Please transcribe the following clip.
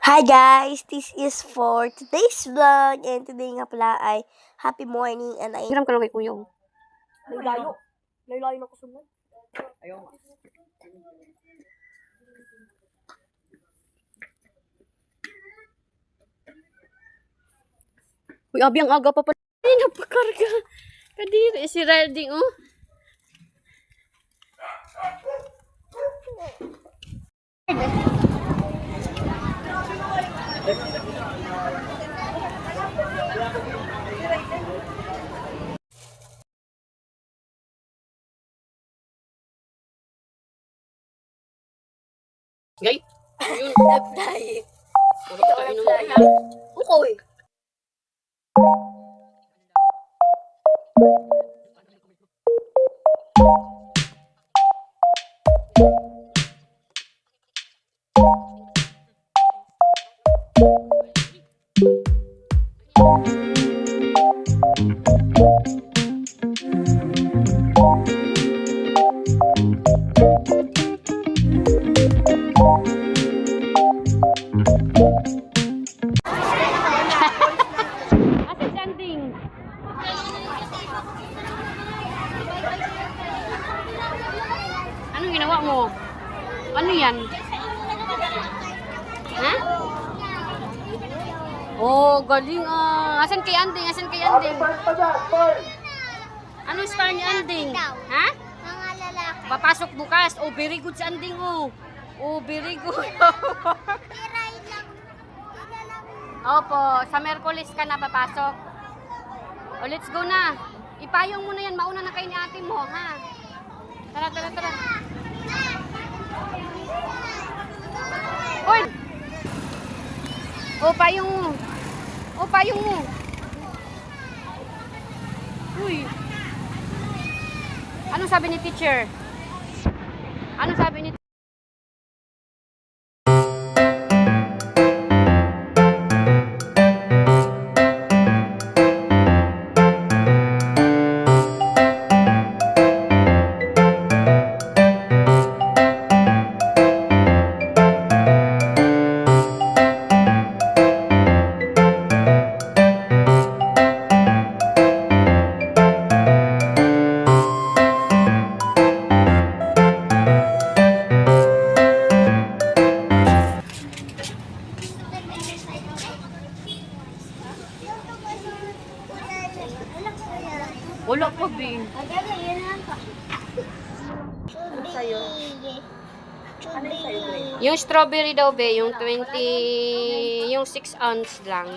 Hi guys! This is for today's vlog and today nga pala ay happy morning and ay Hiram ka lang kay Kuyong. layo. Layo na ko sunod. Ayaw. Uy, abi ang aga pa pala. Ay, napakarga. Kadiri, si Riding, oh. Gay, yun. Apply. Puro ka inom mo. Ukoy. Asa standing? Anong ginawa mo? Ano yan? Ha? Oh, galing ah. Asan kay Anding? Asan kay Anding? Anong star ni Anding? Ha? Mga lalaki. Papasok bukas. Oh, very good si Anding oh. Oh, very good. Tiray lang. Sila lang. Opo, sa Merkulis ka na papasok. O, let's go na. Ipayong mo na yan. Mauna na kayo ni ate mo, ha? Tara, tara, tara. Uy! O, payong mo. O, payong mo. Uy. Anong sabi ni teacher? Anong sabi ni Wala pa, Bing. Yung strawberry daw, be, yung 20, yung 6 ounce lang.